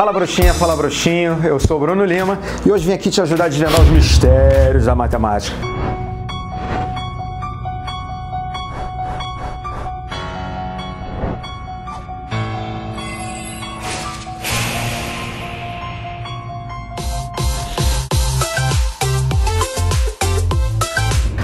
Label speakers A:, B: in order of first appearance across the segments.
A: Fala bruxinha, fala bruxinho, eu sou o Bruno Lima e hoje vim aqui te ajudar a desvendar os mistérios da matemática.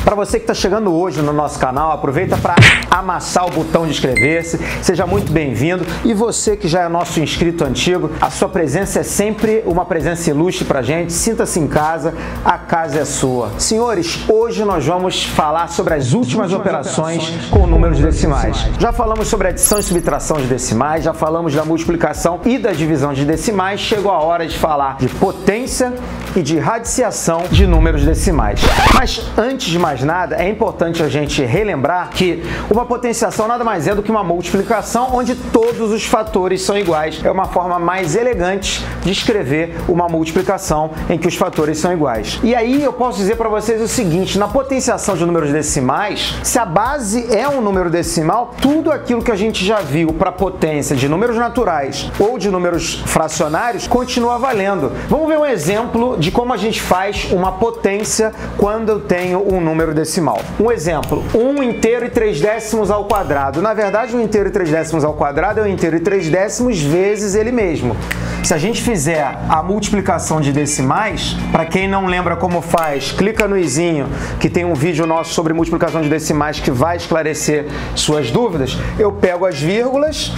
A: Para você que está chegando hoje no nosso canal, aproveita para amassar o botão de inscrever-se, seja muito bem-vindo. E você que já é nosso inscrito antigo, a sua presença é sempre uma presença ilustre para a gente, sinta-se em casa, a casa é sua. Senhores, hoje nós vamos falar sobre as últimas operações com números decimais. Já falamos sobre adição e subtração de decimais, já falamos da multiplicação e da divisão de decimais, chegou a hora de falar de potência e de radiciação de números decimais. Mas antes de mais nada, é importante a gente relembrar que uma potenciação nada mais é do que uma multiplicação onde todos os fatores são iguais. É uma forma mais elegante de escrever uma multiplicação em que os fatores são iguais. E aí eu posso dizer para vocês o seguinte, na potenciação de números decimais, se a base é um número decimal, tudo aquilo que a gente já viu para potência de números naturais ou de números fracionários continua valendo. Vamos ver um exemplo de como a gente faz uma potência quando eu tenho um número decimal. Um exemplo, 1 inteiro e 3 décimos ao quadrado. Na verdade, 1 inteiro e 3 décimos ao quadrado é 1 inteiro e 3 décimos vezes ele mesmo. Se a gente fizer a multiplicação de decimais, para quem não lembra como faz, clica no izinho que tem um vídeo nosso sobre multiplicação de decimais que vai esclarecer suas dúvidas. Eu pego as vírgulas,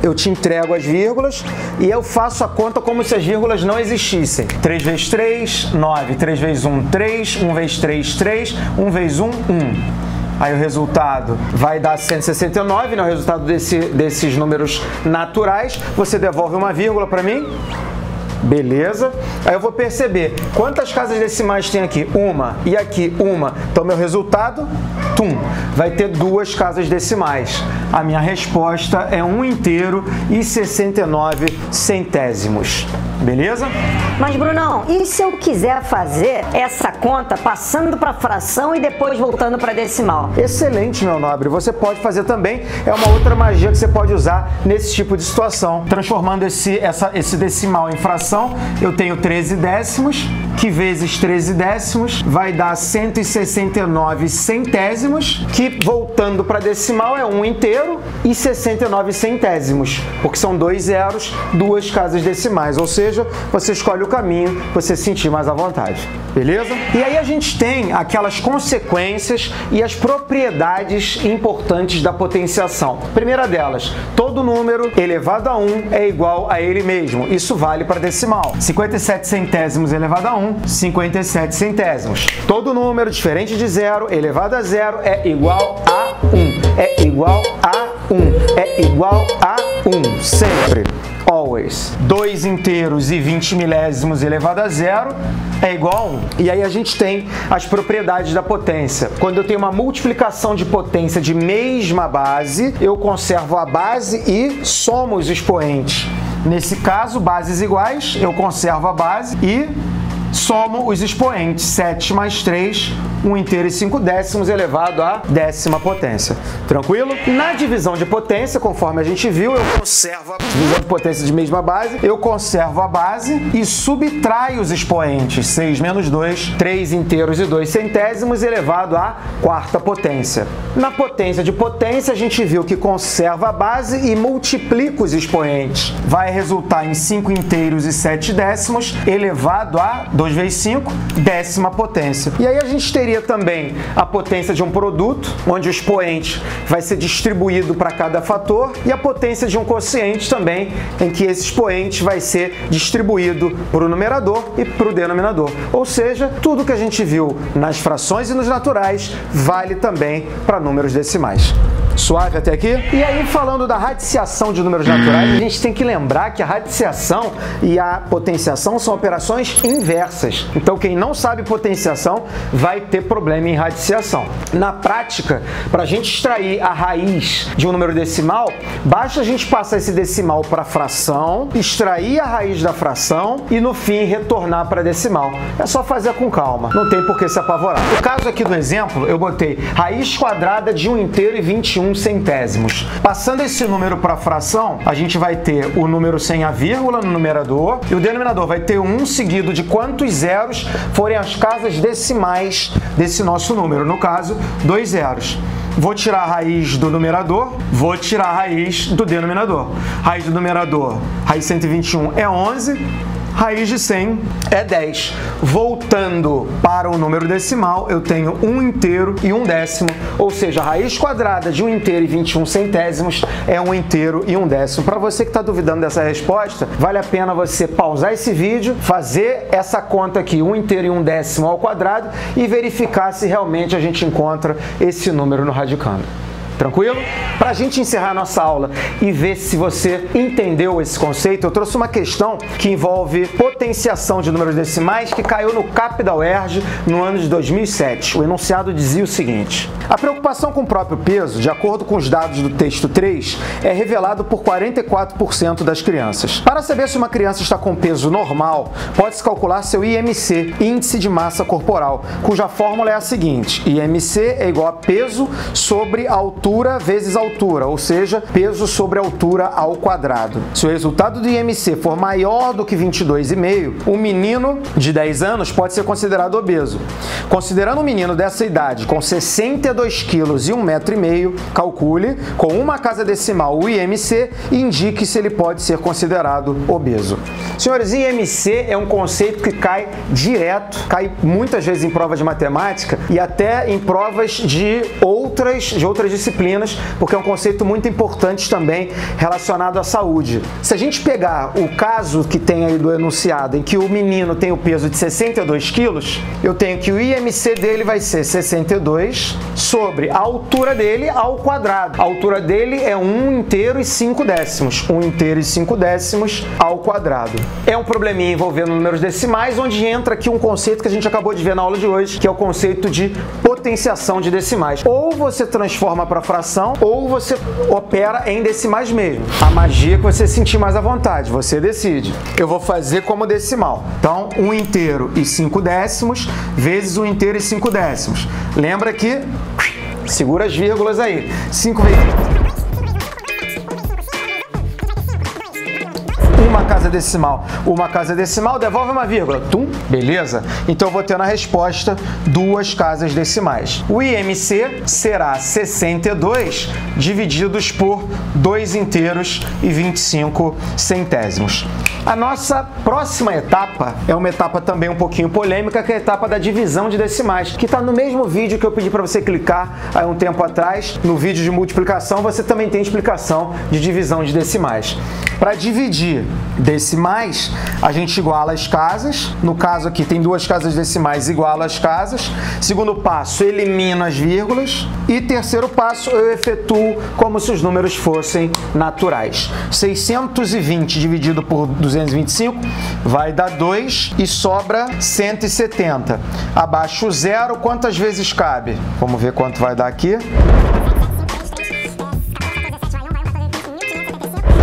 A: eu te entrego as vírgulas e eu faço a conta como se as vírgulas não existissem. 3 vezes 3, 9. 3 vezes 1, 3. 1 vezes 3, 3. 1 vezes 1, 1. Aí o resultado vai dar 169, né? O resultado desses números naturais. Você devolve uma vírgula para mim. Beleza? Aí eu vou perceber quantas casas decimais tem aqui. Uma e aqui uma. Então, meu resultado, vai ter 2 casas decimais. A minha resposta é 1 inteiro e 69 centésimos. Beleza?
B: Mas, Brunão, e se eu quiser fazer essa conta passando para fração e depois voltando para decimal?
A: Excelente, meu nobre. Você pode fazer também. É uma outra magia que você pode usar nesse tipo de situação. Transformando esse decimal em fração, eu tenho 13 décimos, que vezes 13 décimos vai dar 169 centésimos, que voltando para decimal é 1 inteiro e 69 centésimos, porque são 2 zeros, 2 casas decimais, ou seja, você escolhe o caminho, você se sentir mais à vontade, beleza? E aí a gente tem aquelas consequências e as propriedades importantes da potenciação. Primeira delas, todo número elevado a 1 é igual a ele mesmo, isso vale para decimal. 57 centésimos elevado a 1, 57 centésimos. Todo número diferente de zero elevado a zero é igual a 1. É igual a 1. É igual a 1. Sempre. Always. 2 inteiros e 20 milésimos elevado a zero é igual a 1. E aí a gente tem as propriedades da potência. Quando eu tenho uma multiplicação de potência de mesma base, eu conservo a base e somo os expoentes. Nesse caso, bases iguais, eu conservo a base e somo os expoentes. 7 mais 3, 1 inteiro e 5 décimos elevado à 10ª potência. Tranquilo? Na divisão de potência, conforme a gente viu, eu conservo a divisão de potência de mesma base, eu conservo a base e subtraio os expoentes. 6 menos 2, 3 inteiros e 2 centésimos elevado à 4ª potência. Na potência de potência, a gente viu que conserva a base e multiplica os expoentes. Vai resultar em 5 inteiros e 7 décimos elevado a 2 vezes 5, 10ª potência. E aí a gente teria também a potência de um produto, onde o expoente vai ser distribuído para cada fator, e a potência de um quociente também, em que esse expoente vai ser distribuído para o numerador e para o denominador. Ou seja, tudo que a gente viu nas frações e nos naturais vale também para números decimais. Suave até aqui? E aí, falando da radiciação de números naturais, a gente tem que lembrar que a radiciação e a potenciação são operações inversas. Então, quem não sabe potenciação vai ter problema em radiciação. Na prática, para a gente extrair a raiz de um número decimal, basta a gente passar esse decimal para a fração, extrair a raiz da fração e no fim retornar para a decimal. É só fazer com calma, não tem por que se apavorar. No caso aqui do exemplo, eu botei raiz quadrada de 1 inteiro e 21 centésimos. Passando esse número para a fração, a gente vai ter o número sem a vírgula no numerador e o denominador vai ter 1 seguido de quantos zeros forem as casas decimais desse nosso número, no caso, 2 zeros. Vou tirar a raiz do numerador, vou tirar a raiz do denominador. Raiz do numerador, raiz de 121 é 11, raiz de 100 é 10. Voltando para o número decimal, eu tenho 1 inteiro e 1 décimo, ou seja, a raiz quadrada de 1 inteiro e 21 centésimos é 1 inteiro e 1 décimo. Para você que está duvidando dessa resposta, vale a pena você pausar esse vídeo, fazer essa conta aqui, 1 inteiro e 1 décimo ao quadrado, e verificar se realmente a gente encontra esse número no radicando. Tranquilo? Para a gente encerrar a nossa aula e ver se você entendeu esse conceito, eu trouxe uma questão que envolve potenciação de números decimais que caiu no CAP da UERJ no ano de 2007. O enunciado dizia o seguinte: a preocupação com o próprio peso, de acordo com os dados do texto 3, é revelado por 44% das crianças. Para saber se uma criança está com peso normal, pode-se calcular seu IMC, Índice de Massa Corporal, cuja fórmula é a seguinte: IMC é igual a peso sobre altura vezes altura, ou seja, peso sobre altura ao quadrado. Se o resultado do IMC for maior do que 22,5, um menino de 10 anos pode ser considerado obeso. Considerando um menino dessa idade com 62 quilos e 1,5 m, calcule com uma casa decimal o IMC e indique se ele pode ser considerado obeso. Senhores, IMC é um conceito que cai direto, cai muitas vezes em prova de matemática e até em provas de outras disciplinas, porque é um conceito muito importante também relacionado à saúde. Se a gente pegar o caso que tem aí do enunciado, em que o menino tem o peso de 62 quilos, eu tenho que o IMC dele vai ser 62 sobre a altura dele ao quadrado. A altura dele é 1 inteiro e 5 décimos. 1 inteiro e 5 décimos ao quadrado. É um probleminha envolvendo números decimais, onde entra aqui um conceito que a gente acabou de ver na aula de hoje, que é o conceito de potenciação de decimais. Ou você transforma para fração, ou você opera em decimais mesmo. A magia que você sentir mais à vontade, você decide. Eu vou fazer como decimal. Então, 1 inteiro e 5 décimos vezes 1 inteiro e 5 décimos. Lembra que segura as vírgulas aí. 5 vezes uma casa decimal devolve uma vírgula. Tum, beleza? Então eu vou ter na resposta 2 casas decimais. O IMC será 62 divididos por 2 inteiros e 25 centésimos. A nossa próxima etapa é uma etapa também um pouquinho polêmica, que é a etapa da divisão de decimais, que está no mesmo vídeo que eu pedi para você clicar há um tempo atrás. No vídeo de multiplicação você também tem explicação de divisão de decimais. Para dividir decimais, a gente iguala as casas. No caso aqui tem 2 casas decimais, iguala as casas. Segundo passo, elimino as vírgulas. E terceiro passo, eu efetuo como se os números fossem naturais. 620 dividido por 225 vai dar 2 e sobra 170. Abaixo o zero, quantas vezes cabe? Vamos ver quanto vai dar aqui.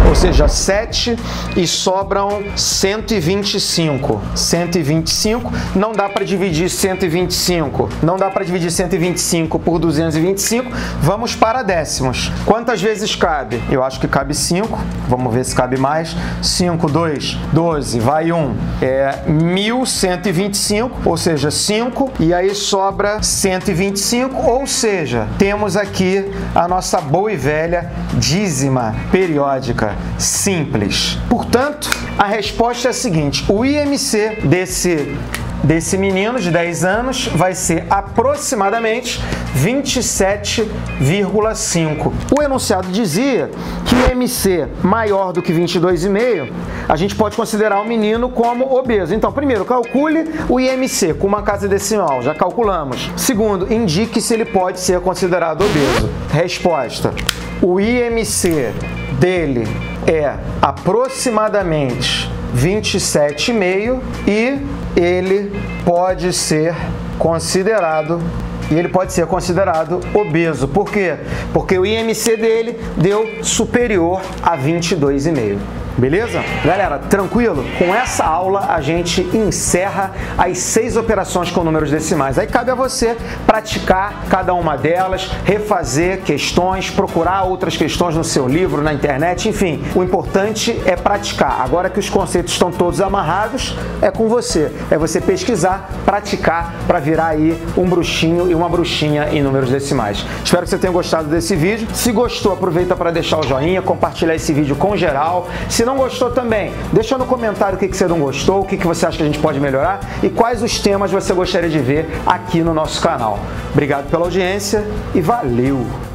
A: Ou seja, 7 e sobram 125. 125, não dá para dividir 125. Não dá para dividir 125 por 225. Vamos para décimos. Quantas vezes cabe? Eu acho que cabe 5. Vamos ver se cabe mais. 5, 2, 12, vai 1. É 1125, ou seja, 5. E aí sobra 125, ou seja, temos aqui a nossa boa e velha dízima periódica simples. Portanto, a resposta é a seguinte: o IMC desse menino de 10 anos vai ser aproximadamente 27,5. O enunciado dizia que o IMC maior do que 22,5, a gente pode considerar o menino como obeso. Então, primeiro, calcule o IMC com uma casa decimal, já calculamos. Segundo, indique se ele pode ser considerado obeso. Resposta: o IMC dele é aproximadamente 27,5 e ele pode ser considerado, e ele pode ser considerado obeso. Por quê? Porque o IMC dele deu superior a 22,5. Beleza? Galera, tranquilo? Com essa aula a gente encerra as 6 operações com números decimais. Aí cabe a você praticar cada uma delas, refazer questões, procurar outras questões no seu livro, na internet, enfim. O importante é praticar. Agora que os conceitos estão todos amarrados, é com você. É você pesquisar, praticar para virar aí um bruxinho e uma bruxinha em números decimais. Espero que você tenha gostado desse vídeo. Se gostou, aproveita para deixar o joinha, compartilhar esse vídeo com geral. Se não gostou também, deixa no comentário o que você não gostou, o que você acha que a gente pode melhorar e quais os temas você gostaria de ver aqui no nosso canal. Obrigado pela audiência e valeu!